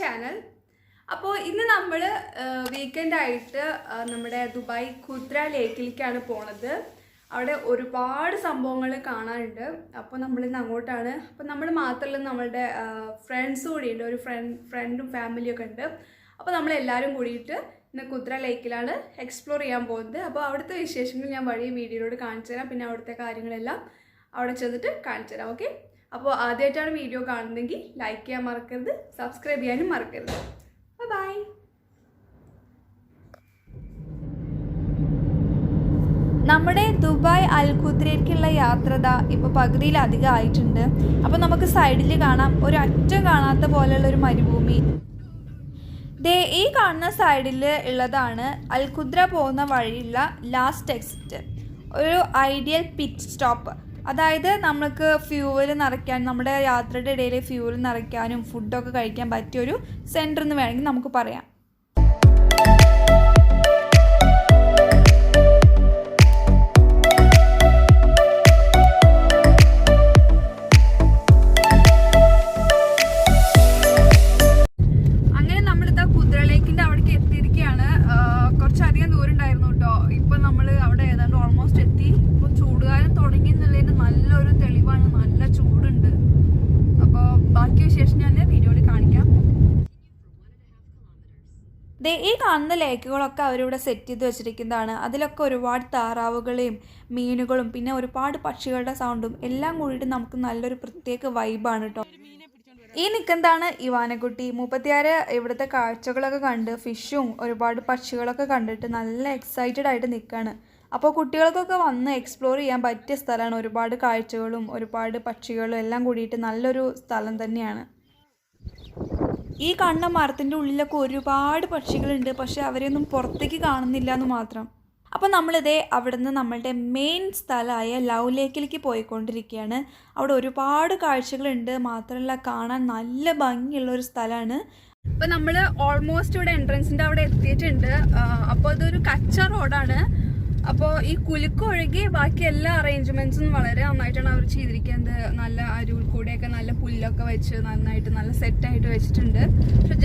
Channel. അപ്പോൾ ഇന്ന് നമ്മൾ വീക്കെൻഡ് ആയിട്ട് നമ്മുടെ ദുബായ് ഖുദ്ര ലേക്കിലേക്കാണ് പോണത്. അവിടെ ഒരുപാട് സംഭവങ്ങൾ കാണാനുണ്ട്. അപ്പോൾ നമ്മളിന്ന് അങ്ങോട്ടാണ്. അപ്പോൾ നമ്മൾ മാത്രമല്ല, നമ്മളുടെ ഫ്രണ്ട്സ് കൂടിയുണ്ട്, ഒരു ഫ്രണ്ടും ഫാമിലിയൊക്കെ ഉണ്ട്. അപ്പോൾ നമ്മളെല്ലാവരും കൂടിയിട്ട് ഇന്ന് ഖുദ്ര ലേക്കിലാണ് എക്സ്പ്ലോർ ചെയ്യാൻ പോകുന്നത്. അപ്പോൾ അവിടുത്തെ വിശേഷങ്ങൾ ഞാൻ വഴി വീഡിയോയിലൂടെ കാണിച്ചു തരാം. പിന്നെ അവിടുത്തെ കാര്യങ്ങളെല്ലാം അവിടെ ചെന്നിട്ട് കാണിച്ചു തരാം. ഓക്കെ, അപ്പോൾ ആദ്യമായിട്ടാണ് വീഡിയോ കാണുന്നതെങ്കിൽ ലൈക്ക് ചെയ്യാൻ മറക്കരുത്, സബ്സ്ക്രൈബ് ചെയ്യാനും മറക്കരുത്. ബൈ. നമ്മുടെ ദുബായ് അൽ ഖുദ്രയിലേക്കുള്ള യാത്ര ഇപ്പോൾ പകുതിയിലധികം ആയിട്ടുണ്ട്. അപ്പോൾ നമുക്ക് സൈഡിൽ കാണാം ഒരു അറ്റം കാണാത്ത പോലെയുള്ളൊരു മരുഭൂമി. ഈ കാണുന്ന സൈഡിൽ ഉള്ളതാണ് അൽ ഖുദ്ര പോകുന്ന വഴിയുള്ള ലാസ്റ്റ് എക്സിറ്റ്, ഒരു ഐഡിയൽ പിറ്റ് സ്റ്റോപ്പ്. അതായത് നമുക്ക് ഫ്യൂവൽ നിറയ്ക്കാൻ, നമ്മുടെ യാത്രയുടെ ഇടയിൽ ഫ്യൂവൽ നിറയ്ക്കാനും ഫുഡൊക്കെ കഴിക്കാൻ പറ്റിയൊരു സെൻറ്റർ എന്ന് വേണമെങ്കിൽ നമുക്ക് പറയാം. അങ്ങനെ നമ്മളിതാ ഖുദ്ര ലേക്കിൻ്റെ അവിടേക്ക് എത്തിയിരിക്കുകയാണ്. കുറച്ചധികം ദൂരം ഉണ്ടായിരുന്നു കേട്ടോ. ഇപ്പം നമ്മൾ അവിടെ ഏതാണ്ട് ഓൾമോസ്റ്റ് എത്തി. ഇപ്പോൾ ചൂടുകാലം തുടങ്ങി എന്നുള്ളതിന് നല്ലൊരു തെളിവാണ്, നല്ല ചൂടുണ്ട്. അപ്പോൾ ബാക്കി വിശേഷം ഞാൻ വീഡിയോയിൽ കാണിക്കാം. ഈ കാണുന്ന ലേക്കുകളൊക്കെ അവരിവിടെ സെറ്റ് ചെയ്ത് വെച്ചിരിക്കുന്നതാണ്. അതിലൊക്കെ ഒരുപാട് താറാവുകളെയും മീനുകളും പിന്നെ ഒരുപാട് പക്ഷികളുടെ സൗണ്ടും എല്ലാം കൂടിയിട്ട് നമുക്ക് നല്ലൊരു പ്രത്യേക വൈബാണ് കേട്ടോ. ഈ നിൽക്കുന്നതാണ് ഇവാനക്കുട്ടി. 36 ഇവിടുത്തെ കാഴ്ചകളൊക്കെ കണ്ട് ഫിഷും ഒരുപാട് പക്ഷികളൊക്കെ കണ്ടിട്ട് നല്ല എക്സൈറ്റഡ് ആയിട്ട് നിൽക്കുകയാണ്. അപ്പോൾ കുട്ടികൾക്കൊക്കെ വന്ന് എക്സ്പ്ലോർ ചെയ്യാൻ പറ്റിയ സ്ഥലമാണ്. ഒരുപാട് കാഴ്ചകളും ഒരുപാട് പക്ഷികളും എല്ലാം കൂടിയിട്ട് നല്ലൊരു സ്ഥലം തന്നെയാണ്. ഈ കാണുന്ന മരത്തിൻ്റെ ഉള്ളിലൊക്കെ ഒരുപാട് പക്ഷികളുണ്ട്, പക്ഷെ അവരെയൊന്നും പുറത്തേക്ക് കാണുന്നില്ല എന്ന് മാത്രം. അപ്പോൾ നമ്മളിതേ അവിടെ നിന്ന് നമ്മളുടെ മെയിൻ സ്ഥലമായ ലവ് ലേക്കിലേക്ക് പോയിക്കൊണ്ടിരിക്കുകയാണ്. അവിടെ ഒരുപാട് കാഴ്ചകളുണ്ട്, മാത്രമല്ല കാണാൻ നല്ല ഭംഗിയുള്ളൊരു സ്ഥലമാണ്. അപ്പോൾ നമ്മൾ ഓൾമോസ്റ്റ് ഇവിടെ എൻട്രൻസിൻ്റെ അവിടെ എത്തിയിട്ടുണ്ട്. അപ്പോൾ അതൊരു കച്ച റോഡാണ്. അപ്പോൾ ഈ കുലുക്കൊഴികെ ബാക്കി എല്ലാ അറേഞ്ച്മെൻറ്റ്സും വളരെ നന്നായിട്ടാണ് അവർ ചെയ്തിരിക്കുന്നത്. നല്ല അരുൾ കൂടെയൊക്കെ നല്ല പുല്ലൊക്കെ വെച്ച് നന്നായിട്ട് നല്ല സെറ്റായിട്ട് വെച്ചിട്ടുണ്ട്. പക്ഷെ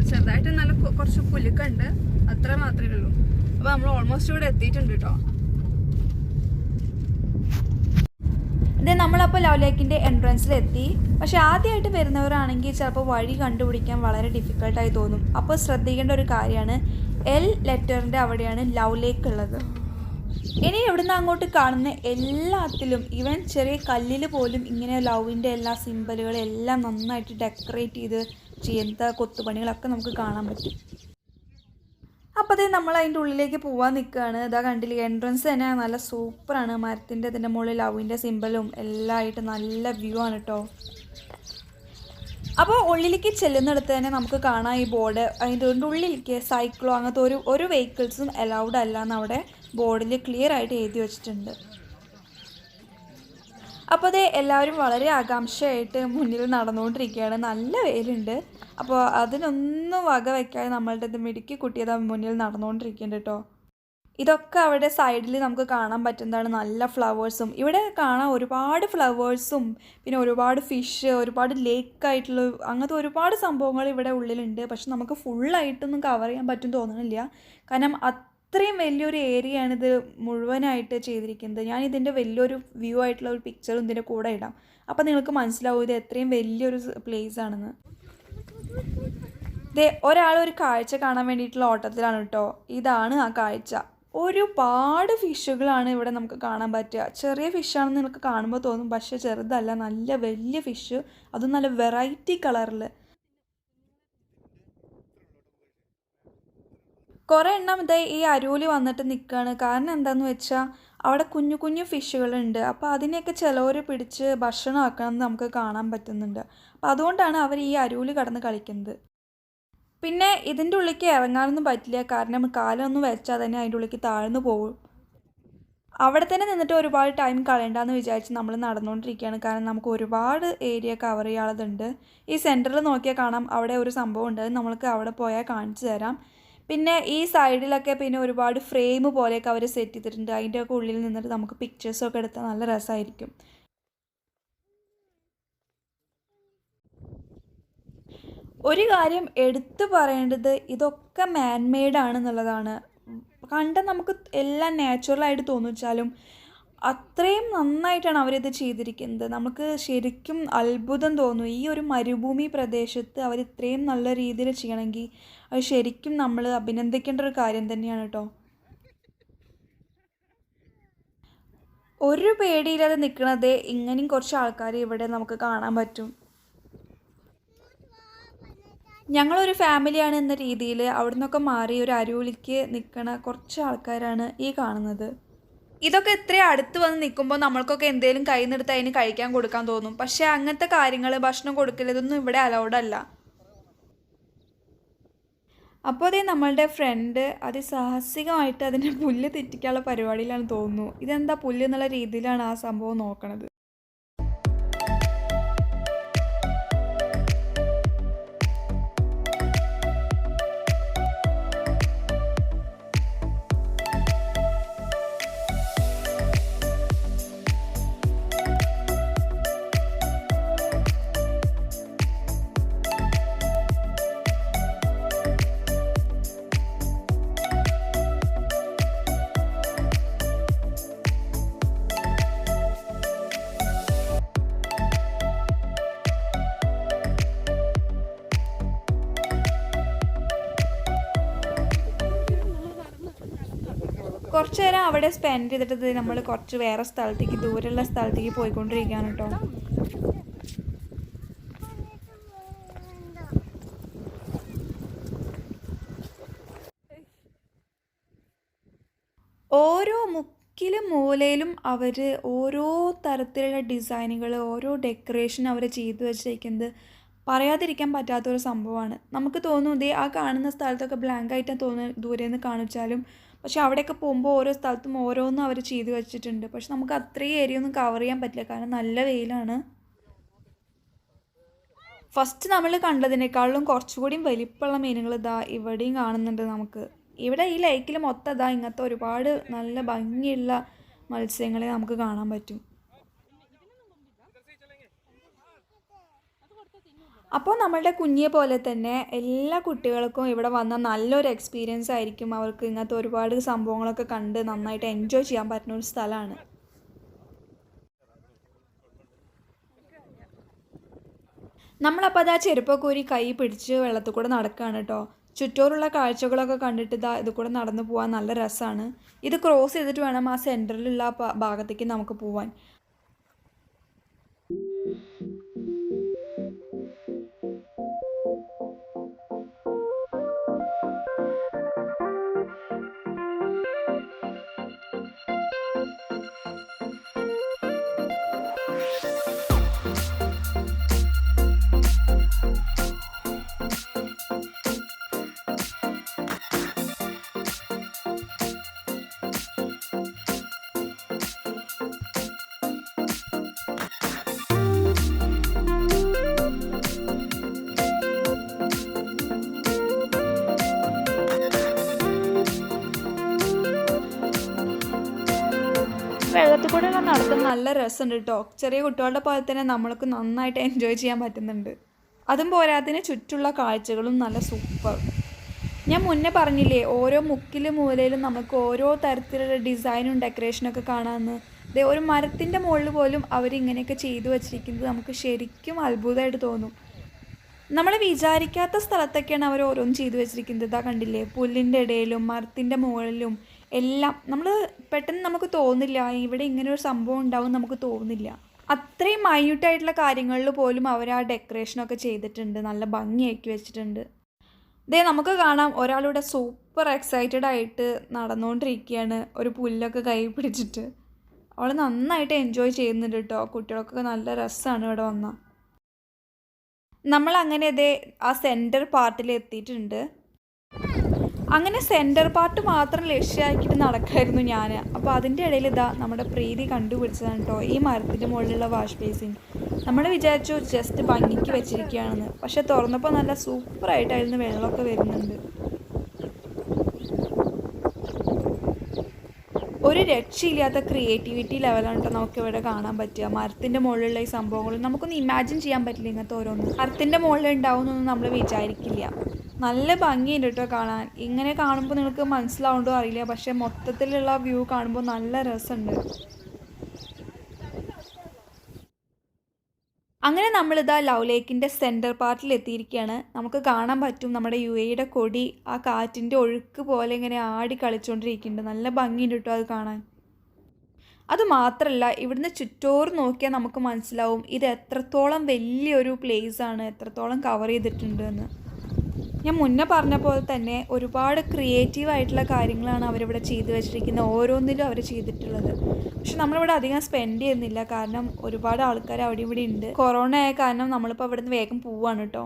ചെറുതായിട്ട് നല്ല കുറച്ച് പുലുക്കുണ്ട്, അത്ര മാത്രമേ ഉള്ളൂ. അപ്പോൾ നമ്മൾ ഓൾമോസ്റ്റ് ഇവിടെ എത്തിയിട്ടുണ്ട് കേട്ടോ. ഇത് നമ്മളപ്പോൾ ലവ് ലേക്കിൻ്റെ എൻട്രൻസിലെത്തി. പക്ഷെ ആദ്യമായിട്ട് വരുന്നവരാണെങ്കിൽ ചിലപ്പോൾ വഴി കണ്ടുപിടിക്കാൻ വളരെ ഡിഫിക്കൽട്ടായി തോന്നും. അപ്പോൾ ശ്രദ്ധിക്കേണ്ട ഒരു കാര്യമാണ്, എൽ ലെറ്ററിൻ്റെ അവിടെയാണ് ലവ് ലേക്ക് ഉള്ളത്. ഇനി ഇവിടുന്ന് അങ്ങോട്ട് കാണുന്ന എല്ലാത്തിലും, ഈവൻ ചെറിയ കല്ലിൽ പോലും ഇങ്ങനെ ലവിൻ്റെ എല്ലാ സിമ്പലുകളും എല്ലാം നന്നായിട്ട് ഡെക്കറേറ്റ് ചെയ്ത് ചെയ്യുന്ന കൊത്തുപണികളൊക്കെ നമുക്ക് കാണാൻ പറ്റും. അപ്പോൾ അതേ നമ്മൾ അതിൻ്റെ ഉള്ളിലേക്ക് പോകാൻ നിൽക്കുകയാണ്. ഇതാ കണ്ടില്ലേ, എൻട്രൻസ് തന്നെ നല്ല സൂപ്പറാണ്. മരത്തിൻ്റെ ഇതിൻ്റെ മുകളിൽ ലവിൻ്റെ സിമ്പലും എല്ലാം ആയിട്ട് നല്ല വ്യൂ ആണ് കേട്ടോ. അപ്പോൾ ഉള്ളിലേക്ക് ചെല്ലുന്നിടത്ത് തന്നെ നമുക്ക് കാണാം ഈ ബോർഡ്. അതിൻ്റെ ഉള്ളിലേക്ക് സൈക്കിളോ അങ്ങനത്തെ ഒരു വെഹിക്കിൾസും അലൗഡ് അല്ല എന്ന് അവിടെ ബോർഡിൽ ക്ലിയർ ആയിട്ട് എഴുതി വെച്ചിട്ടുണ്ട്. അപ്പോൾ അത് എല്ലാവരും വളരെ ആകാംക്ഷയായിട്ട് മുന്നിൽ നടന്നുകൊണ്ടിരിക്കുകയാണ്. നല്ല വെയിലുണ്ട്. അപ്പോൾ അതിനൊന്നും വക വയ്ക്കാതെ നമ്മളുടെ ഇത് മിടുക്കി കുട്ടിയത് മുന്നിൽ നടന്നുകൊണ്ടിരിക്കുന്നുണ്ട് കേട്ടോ. ഇതൊക്കെ അവിടെ സൈഡിൽ നമുക്ക് കാണാൻ പറ്റുന്നതാണ്. നല്ല ഫ്ലവേഴ്സും ഇവിടെ കാണാൻ, ഒരുപാട് ഫ്ലവേഴ്സും പിന്നെ ഒരുപാട് ഫിഷ്, ഒരുപാട് ലേക്കായിട്ടുള്ള അങ്ങനത്തെ ഒരുപാട് സംഭവങ്ങൾ ഇവിടെ ഉള്ളിലുണ്ട്. പക്ഷെ നമുക്ക് ഫുള്ളായിട്ടൊന്നും കവർ ചെയ്യാൻ പറ്റും തോന്നുന്നില്ല, കാരണം അത്രയും വലിയൊരു ഏരിയയാണ് ഇത് മുഴുവനായിട്ട് ചെയ്തിരിക്കുന്നത്. ഞാൻ ഇതിൻ്റെ വലിയൊരു വ്യൂ ആയിട്ടുള്ള ഒരു പിക്ചറും ഇതിൻ്റെ കൂടെ ഇടാം. അപ്പോൾ നിങ്ങൾക്ക് മനസ്സിലാവും ഇത് എത്രയും വലിയൊരു പ്ലേസ് ആണെന്ന്. ഒരാൾ ഒരു കാഴ്ച കാണാൻ വേണ്ടിയിട്ടുള്ള ഓട്ടത്തിലാണ് കേട്ടോ. ഇതാണ് ആ കാഴ്ച. ഒരുപാട് ഫിഷുകളാണ് ഇവിടെ നമുക്ക് കാണാൻ പറ്റുക. ചെറിയ ഫിഷാണെന്ന് നിങ്ങൾക്ക് കാണുമ്പോൾ തോന്നും, പക്ഷേ ചെറുതല്ല, നല്ല വലിയ ഫിഷ്, അതും നല്ല വെറൈറ്റി കളറിൽ. കുറേ എണ്ണം ഇതായി ഈ അരുവിൽ വന്നിട്ട് നിൽക്കുകയാണ്. കാരണം എന്താണെന്ന് വെച്ചാൽ അവിടെ കുഞ്ഞു കുഞ്ഞു ഫിഷുകളുണ്ട്. അപ്പോൾ അതിനെയൊക്കെ ചിലവർ പിടിച്ച് ഭക്ഷണമാക്കണമെന്ന് നമുക്ക് കാണാൻ പറ്റുന്നുണ്ട്. അപ്പോൾ അതുകൊണ്ടാണ് അവർ ഈ അരുവിൽ കടന്ന് കളിക്കുന്നത്. പിന്നെ ഇതിൻ്റെ ഉള്ളിലേക്ക് ഇറങ്ങാനൊന്നും പറ്റില്ല, കാരണം കാലൊന്നും വെച്ചാൽ തന്നെ അതിൻ്റെ ഉള്ളിലേക്ക് താഴ്ന്നു പോകും. അവിടെ തന്നെ നിന്നിട്ട് ഒരുപാട് ടൈം കളയണ്ടെന്ന് വിചാരിച്ച് നമ്മൾ നടന്നുകൊണ്ടിരിക്കുകയാണ്. കാരണം നമുക്ക് ഒരുപാട് ഏരിയ കവർ ചെയ്യാനുള്ളതുണ്ട്. ഈ സെൻറ്ററിൽ നോക്കിയാൽ കാണാം അവിടെ ഒരു സംഭവം ഉണ്ട്, നമ്മൾക്ക് അവിടെ പോയാൽ കാണിച്ചു തരാം. പിന്നെ ഈ സൈഡിലൊക്കെ പിന്നെ ഒരുപാട് ഫ്രെയിം പോലെയൊക്കെ അവർ സെറ്റ് ചെയ്തിട്ടുണ്ട്. അതിൻ്റെയൊക്കെ ഉള്ളിൽ നിന്നിട്ട് നമുക്ക് പിക്ചേഴ്സൊക്കെ എടുത്താൽ നല്ല രസമായിരിക്കും. ഒരു കാര്യം എടുത്തു പറയേണ്ടത് ഇതൊക്കെ മാൻ മെയ്ഡ് ആണെന്നുള്ളതാണ്. കണ്ട നമുക്ക് എല്ലാം നാച്ചുറലായിട്ട് തോന്നിച്ചാലും അത്രയും നന്നായിട്ടാണ് അവരിത് ചെയ്തിരിക്കുന്നത്. നമുക്ക് ശരിക്കും അത്ഭുതം തോന്നും. ഈ ഒരു മരുഭൂമി പ്രദേശത്ത് അവർ ഇത്രയും നല്ല രീതിയിൽ ചെയ്യണമെങ്കിൽ അത് ശരിക്കും നമ്മൾ അഭിനന്ദിക്കേണ്ട ഒരു കാര്യം തന്നെയാണ് കേട്ടോ. ഒരു പേടിയില്ലാതെ നിൽക്കണത് ഇങ്ങനെയും കുറച്ച് ആൾക്കാർ ഇവിടെ നമുക്ക് കാണാൻ പറ്റും. ഞങ്ങളൊരു ഫാമിലിയാണ് എന്ന രീതിയിൽ അവിടെ നിന്നൊക്കെ മാറി ഒരു അരുവിലേക്ക് നിൽക്കണ കുറച്ച് ആൾക്കാരാണ് ഈ കാണുന്നത്. ഇതൊക്കെ ഇത്രയും അടുത്ത് വന്ന് നിൽക്കുമ്പോൾ നമ്മൾക്കൊക്കെ എന്തെങ്കിലും കയ്യിൽ നിന്നെടുത്ത് അതിന് കഴിക്കാൻ കൊടുക്കാൻ തോന്നും. പക്ഷേ അങ്ങനത്തെ കാര്യങ്ങൾ, ഭക്ഷണം കൊടുക്കൽ, ഇതൊന്നും ഇവിടെ അലൗഡ് അല്ല. അപ്പോൾ അതേ നമ്മളുടെ ഫ്രണ്ട് അതിസാഹസികമായിട്ട് അതിനെ പുല്ല് തെറ്റിക്കാനുള്ള പരിപാടിയിലാണ് തോന്നുന്നു. ഇതെന്താ പുല്ല് എന്നുള്ള രീതിയിലാണ് ആ സംഭവം നോക്കണത്. കുറച്ച് നേരം അവിടെ സ്പെൻഡ് ചെയ്തിട്ട് നമ്മൾ കുറച്ച് വേറെ സ്ഥലത്തേക്ക്, ദൂരെയുള്ള സ്ഥലത്തേക്ക് പോയിക്കൊണ്ടിരിക്കുകയാണ് കേട്ടോ. ഓരോ മുക്കിലും മൂലയിലും അവർ ഓരോ തരത്തിലുള്ള ഡിസൈനുകൾ, ഓരോ ഡെക്കറേഷൻ അവർ ചെയ്തു വെച്ചിരിക്കുന്നത് പറയാതിരിക്കാൻ പറ്റാത്തൊരു സംഭവമാണ്. നമുക്ക് തോന്നും ഇതേ ആ കാണുന്ന സ്ഥലത്തൊക്കെ ബ്ലാങ്ക് ആയിട്ട് തോന്നുന്നു ദൂരെ നിന്ന് കാണിച്ചാലും, പക്ഷെ അവിടെയൊക്കെ പോകുമ്പോൾ ഓരോ സ്ഥലത്തും ഓരോന്നും അവർ ചെയ്തു വെച്ചിട്ടുണ്ട്. പക്ഷെ നമുക്ക് അത്രയും ഏരിയ ഒന്നും കവർ ചെയ്യാൻ പറ്റില്ല, കാരണം നല്ല വെയിലാണ്. ഫസ്റ്റ് നമ്മൾ കണ്ടതിനേക്കാളും കുറച്ചുകൂടിയും വലിപ്പമുള്ള മീനുകൾ ഇതാ ഇവിടെയും കാണുന്നുണ്ട് നമുക്ക്. ഇവിടെ ഈ ലേക്കിൽ മൊത്തം ഇതാ ഇങ്ങനത്തെ ഒരുപാട് നല്ല ഭംഗിയുള്ള മത്സ്യങ്ങളെ നമുക്ക് കാണാൻ പറ്റും. അപ്പോൾ നമ്മളുടെ കുഞ്ഞിയെ പോലെ തന്നെ എല്ലാ കുട്ടികൾക്കും ഇവിടെ വന്ന നല്ലൊരു എക്സ്പീരിയൻസ് ആയിരിക്കും. അവർക്ക് ഇങ്ങനത്തെ ഒരുപാട് സംഭവങ്ങളൊക്കെ കണ്ട് നന്നായിട്ട് എൻജോയ് ചെയ്യാൻ പറ്റുന്ന ഒരു സ്ഥലമാണ്. നമ്മളപ്പോൾ അതാ ചെരുപ്പൊക്കെ കൈ പിടിച്ച് വെള്ളത്തിൽ കൂടെ നടക്കുകയാണ് കേട്ടോ. ചുറ്റോറുള്ള കാഴ്ചകളൊക്കെ കണ്ടിട്ട് ഇതാ ഇത് കൂടെ നടന്നു പോകാൻ നല്ല രസമാണ്. ഇത് ക്രോസ് ചെയ്തിട്ട് വേണം ആ സെൻറ്ററിലുള്ള ഭാഗത്തേക്ക് നമുക്ക് പോവാൻ. വെള്ളത്തിൽ കൂടെ നടത്തുന്ന നല്ല രസമുണ്ട് കേട്ടോ. ചെറിയ കുട്ടികളുടെ പോലെ തന്നെ നമ്മൾക്ക് നന്നായിട്ട് എൻജോയ് ചെയ്യാൻ പറ്റുന്നുണ്ട്. അതും പോരാത്തിന് ചുറ്റുള്ള കാഴ്ചകളും നല്ല സൂപ്പർ. ഞാൻ മുന്നേ പറഞ്ഞില്ലേ, ഓരോ മുക്കിലും മൂലയിലും നമുക്ക് ഓരോ തരത്തിലുള്ള ഡിസൈനും ഡെക്കറേഷനൊക്കെ കാണാമെന്ന്. ഇതേ ഒരു മരത്തിൻ്റെ മുകളിൽ പോലും അവരിങ്ങനെയൊക്കെ ചെയ്തു വച്ചിരിക്കുന്നത് നമുക്ക് ശരിക്കും അത്ഭുതമായിട്ട് തോന്നും. നമ്മൾ വിചാരിക്കാത്ത സ്ഥലത്തൊക്കെയാണ് അവർ ഓരോന്നും ചെയ്തു വെച്ചിരിക്കുന്നത്. ഇതാ കണ്ടില്ലേ, പുല്ലിൻ്റെ ഇടയിലും മരത്തിൻ്റെ മുകളിലും എല്ലാം. നമ്മൾ പെട്ടെന്ന് നമുക്ക് തോന്നില്ല ഇവിടെ ഇങ്ങനെ ഒരു സംഭവം ഉണ്ടാവും, നമുക്ക് തോന്നില്ല. അത്രയും മൈന്യൂട്ടായിട്ടുള്ള കാര്യങ്ങളിൽ പോലും അവർ ആ ഡെക്കറേഷനൊക്കെ ചെയ്തിട്ടുണ്ട്, നല്ല ഭംഗിയാക്കി വെച്ചിട്ടുണ്ട്. ഇതേ നമുക്ക് കാണാം ഒരാളിവിടെ സൂപ്പർ എക്സൈറ്റഡ് ആയിട്ട് നടന്നുകൊണ്ടിരിക്കുകയാണ്, ഒരു പുല്ലൊക്കെ കൈ പിടിച്ചിട്ട്. അവൾ നന്നായിട്ട് എൻജോയ് ചെയ്യുന്നുണ്ട് കേട്ടോ. കുട്ടികൾക്കൊക്കെ നല്ല രസമാണ് ഇവിടെ വന്നാൽ. നമ്മളങ്ങനെ ഇതേ ആ സെൻറ്റർ പാർട്ടിൽ എത്തിയിട്ടുണ്ട്. അങ്ങനെ സെൻറ്റർ പാർട്ട് മാത്രം ലക്ഷ്യമാക്കിയിട്ട് നടക്കായിരുന്നു ഞാൻ. അപ്പോൾ അതിൻ്റെ ഇടയിൽ ഇതാ നമ്മുടെ പ്രീതി കണ്ടുപിടിച്ചതാണ് കേട്ടോ ഈ മരത്തിൻ്റെ മുകളിലുള്ള വാഷ് ബേസിൻ. നമ്മൾ വിചാരിച്ചു ജസ്റ്റ് ഭംഗിക്ക് വെച്ചിരിക്കുകയാണെന്ന്, പക്ഷെ തുറന്നപ്പോൾ നല്ല സൂപ്പറായിട്ടായിരുന്നു വെള്ളമൊക്കെ വരുന്നുണ്ട്. ഒരു രക്ഷയില്ലാത്ത ക്രിയേറ്റിവിറ്റി ലെവലാണ് കേട്ടോ നമുക്കിവിടെ കാണാൻ പറ്റുക. മരത്തിൻ്റെ മുകളിലുള്ള ഈ സംഭവങ്ങൾ നമുക്കൊന്ന് ഇമാജിൻ ചെയ്യാൻ പറ്റില്ല. ഇങ്ങനത്തെ ഓരോന്ന് മരത്തിൻ്റെ മുകളിൽ ഉണ്ടാവുമെന്നൊന്നും നമ്മൾ വിചാരിക്കില്ല. നല്ല ഭംഗിയുണ്ട് കേട്ടോ കാണാൻ. ഇങ്ങനെ കാണുമ്പോൾ നിങ്ങൾക്ക് മനസ്സിലാവുണ്ടോ അറിയില്ല, പക്ഷേ മൊത്തത്തിലുള്ള വ്യൂ കാണുമ്പോൾ നല്ല രസമുണ്ട്. അങ്ങനെ നമ്മളിതാ ലവ് ലേക്കിൻ്റെ സെൻറ്റർ പാർട്ടിൽ എത്തിയിരിക്കുകയാണ്. നമുക്ക് കാണാൻ പറ്റും നമ്മുടെ UAEയുടെ കൊടി ആ കാറ്റിൻ്റെ ഒഴുക്ക് പോലെ ഇങ്ങനെ ആടി കളിച്ചുകൊണ്ടിരിക്കുന്നുണ്ട്. നല്ല ഭംഗിയുണ്ട് കേട്ടോ അത് കാണാൻ. അതുമാത്രമല്ല ഇവിടുന്ന് ചുറ്റോറ് നോക്കിയാൽ നമുക്ക് മനസ്സിലാവും ഇത് എത്രത്തോളം വലിയൊരു പ്ലേസാണ്, എത്രത്തോളം കവർ ചെയ്തിട്ടുണ്ട് എന്ന്. ഞാൻ മുന്നേ പറഞ്ഞ പോലെ തന്നെ ഒരുപാട് ക്രിയേറ്റീവായിട്ടുള്ള കാര്യങ്ങളാണ് അവരിവിടെ ചെയ്തു വെച്ചിരിക്കുന്നത്. ഓരോന്നിലും അവർ ചെയ്തിട്ടുള്ളത്. പക്ഷെ നമ്മളിവിടെ അധികം സ്പെൻഡ് ചെയ്യുന്നില്ല, കാരണം ഒരുപാട് ആൾക്കാർ അവിടെ ഇവിടെ ഉണ്ട്. കൊറോണ ആയ കാരണം നമ്മളിപ്പോൾ ഇവിടെ നിന്ന് വേഗം പോവുകയാണ് കേട്ടോ.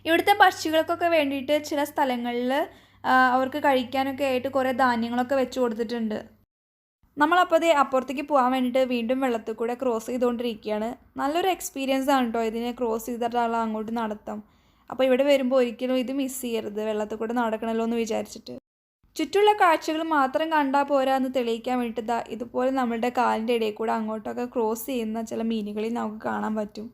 ഇവിടുത്തെ പക്ഷികൾക്കൊക്കെ വേണ്ടിയിട്ട് ചില സ്ഥലങ്ങളിൽ അവർക്ക് കഴിക്കാനൊക്കെ ആയിട്ട് കുറേ ധാന്യങ്ങളൊക്കെ വെച്ച് കൊടുത്തിട്ടുണ്ട്. നമ്മളപ്പോൾ അത് അപ്പുറത്തേക്ക് പോകാൻ വേണ്ടിയിട്ട് വീണ്ടും വെള്ളത്തിൽ കൂടെ ക്രോസ് ചെയ്തുകൊണ്ടിരിക്കുകയാണ്. നല്ലൊരു എക്സ്പീരിയൻസ് ആണ് കേട്ടോ ഇതിനെ ക്രോസ് ചെയ്തിട്ടുള്ള അങ്ങോട്ട് നടത്താം. അപ്പോൾ ഇവിടെ വരുമ്പോൾ ഒരിക്കലും ഇത് മിസ് ചെയ്യരുത്, വെള്ളത്തിൽ കൂടെ നടക്കണമല്ലോ എന്ന് വിചാരിച്ചിട്ട്. ചുറ്റുള്ള കാഴ്ചകൾ മാത്രം കണ്ടാൽ പോരാ എന്ന് തെളിയിക്കാൻ വേണ്ടിയിട്ട് ഇതുപോലെ നമ്മളുടെ കാലിൻ്റെ ഇടയിൽ കൂടെ അങ്ങോട്ടൊക്കെ ക്രോസ് ചെയ്യുന്ന ചില മീനുകളിൽ നമുക്ക് കാണാൻ പറ്റും.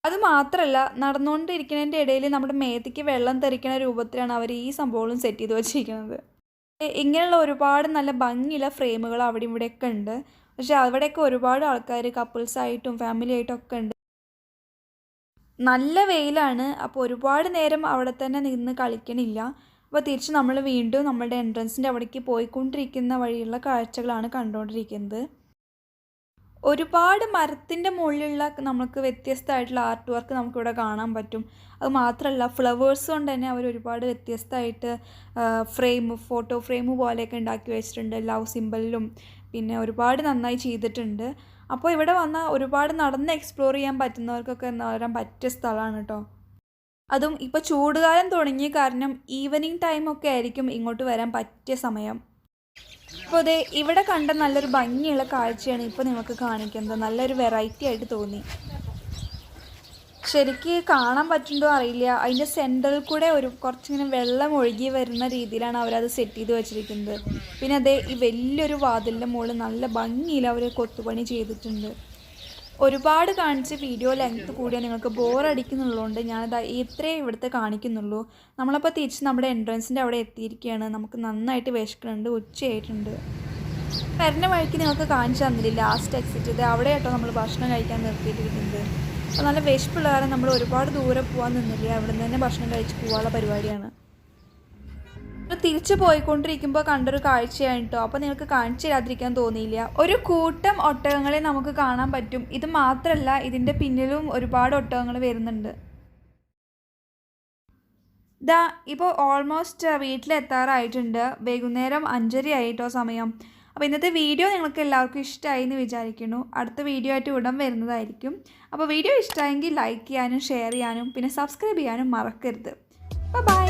അതുമാത്രമല്ല നടന്നുകൊണ്ടിരിക്കുന്നതിൻ്റെ ഇടയിൽ നമ്മുടെ മേത്തേക്ക് വെള്ളം തെറിക്കുന്ന രൂപത്തിലാണ് അവർ ഈ സംഭവങ്ങളും സെറ്റ് ചെയ്ത് വെച്ചിരിക്കുന്നത്. ഇങ്ങനെയുള്ള ഒരുപാട് നല്ല ഭംഗിയുള്ള ഫ്രെയിമുകൾ അവിടെ ഇവിടെയൊക്കെ ഉണ്ട്. പക്ഷെ അവിടെയൊക്കെ ഒരുപാട് ആൾക്കാർ കപ്പിൾസായിട്ടും ഫാമിലി ആയിട്ടും ഒക്കെ ഉണ്ട്. നല്ല വെയിലാണ്, അപ്പോൾ ഒരുപാട് നേരം അവിടെ തന്നെ നിന്ന് കളിക്കണില്ല. അപ്പോൾ തിരിച്ച് നമ്മൾ വീണ്ടും നമ്മളുടെ എൻട്രൻസിൻ്റെ അവിടേക്ക് പോയിക്കൊണ്ടിരിക്കുന്ന വഴിയുള്ള കാഴ്ചകളാണ് കണ്ടുകൊണ്ടിരിക്കുന്നത്. ഒരുപാട് മരത്തിൻ്റെ മുകളിലുള്ള നമുക്ക് വ്യത്യസ്തമായിട്ടുള്ള ആർട്ട് വർക്ക് നമുക്കിവിടെ കാണാൻ പറ്റും. അത് മാത്രമല്ല ഫ്ലവേഴ്സ് കൊണ്ട് തന്നെ അവർ ഒരുപാട് വ്യത്യസ്തമായിട്ട് ഫോട്ടോ ഫ്രെയിം പോലെയൊക്കെ ഉണ്ടാക്കി വെച്ചിട്ടുണ്ട്. ലവ് സിമ്പലിലും പിന്നെ ഒരുപാട് നന്നായി ചെയ്തിട്ടുണ്ട്. അപ്പോൾ ഇവിടെ വന്നാൽ ഒരുപാട് നടന്ന് എക്സ്പ്ലോർ ചെയ്യാൻ പറ്റുന്നവർക്കൊക്കെ വരാൻ പറ്റിയ സ്ഥലമാണ് കേട്ടോ. അതും ഇപ്പോൾ ചൂടുകാലം തുടങ്ങിയ കാരണം ഈവനിങ് ടൈമൊക്കെ ആയിരിക്കും ഇങ്ങോട്ട് വരാൻ പറ്റിയ സമയം. അപ്പോൾ അതെ ഇവിടെ കണ്ട നല്ലൊരു ഭംഗിയുള്ള കാഴ്ചയാണ് ഇപ്പോൾ നിങ്ങൾക്ക് കാണിക്കുന്നത്. നല്ലൊരു വെറൈറ്റി ആയിട്ട് തോന്നി. ശരിക്ക് കാണാൻ പറ്റുന്നുണ്ടോ അറിയില്ല, അതിൻ്റെ സെൻറ്ററിൽ കൂടെ കുറച്ചിങ്ങനെ വെള്ളം ഒഴുകി വരുന്ന രീതിയിലാണ് അവരത് സെറ്റ് ചെയ്ത് വെച്ചിരിക്കുന്നത്. പിന്നെ അതേ ഈ വലിയൊരു വാതിലിൻ്റെ മുകളിൽ നല്ല ഭംഗിയിൽ അവർ കൊത്തുപണി ചെയ്തിട്ടുണ്ട്. ഒരുപാട് കാണിച്ച് വീഡിയോ ലെങ്ത്ത് കൂടിയാൽ നിങ്ങൾക്ക് ബോറടിക്കുന്നുള്ളതുകൊണ്ട് ഞാനത് ഇത്രയും ഇവിടുത്തെ കാണിക്കുന്നുള്ളൂ. നമ്മളപ്പോൾ തിരിച്ച് നമ്മുടെ എൻട്രൻസിൻ്റെ അവിടെ എത്തിയിരിക്കുകയാണ്. നമുക്ക് നന്നായിട്ട് വിശക്കുന്നുണ്ട്, ഉച്ചയായിട്ടുണ്ട്. വരുന്ന വഴിക്ക് നിങ്ങൾക്ക് കാണിച്ചു തന്നില്ല ലാസ്റ്റ് എക്സിറ്റ് ഇത് അവിടെ കേട്ടോ നമ്മൾ ഭക്ഷണം കഴിക്കാൻ നിർത്തിയിട്ടിരിക്കുന്നത്. അപ്പോൾ നല്ല വിശപ്പുള്ള കാരണം നമ്മൾ ഒരുപാട് ദൂരെ പോകാൻ നിന്നില്ല, അവിടെ നിന്ന് തന്നെ ഭക്ഷണം കഴിച്ച് പോകാനുള്ള പരിപാടിയാണ്. തിരിച്ചു പോയിക്കൊണ്ടിരിക്കുമ്പോൾ കണ്ടൊരു കാഴ്ചയാണ് കേട്ടോ. അപ്പോൾ നിങ്ങൾക്ക് കാണിച്ചു തരാതിരിക്കാൻ തോന്നിയില്ല. ഒരു കൂട്ടം ഒട്ടകങ്ങളെ നമുക്ക് കാണാൻ പറ്റും. ഇത് മാത്രമല്ല ഇതിൻ്റെ പിന്നിലും ഒരുപാട് ഒട്ടകങ്ങൾ വരുന്നുണ്ട്. ഇപ്പോൾ ഓൾമോസ്റ്റ് വീട്ടിലെത്താറായിട്ടുണ്ട്. വൈകുന്നേരം 5:30 ആയിട്ടോ സമയം. അപ്പോൾ ഇന്നത്തെ വീഡിയോ നിങ്ങൾക്ക് എല്ലാവർക്കും ഇഷ്ടമായി എന്ന് വിചാരിക്കുന്നു. അടുത്ത വീഡിയോ ആയിട്ട് ഉടൻ വരുന്നതായിരിക്കും. അപ്പോൾ വീഡിയോ ഇഷ്ടമായെങ്കിൽ ലൈക്ക് ചെയ്യാനും ഷെയർ ചെയ്യാനും പിന്നെ സബ്സ്ക്രൈബ് ചെയ്യാനും മറക്കരുത്. ബൈ.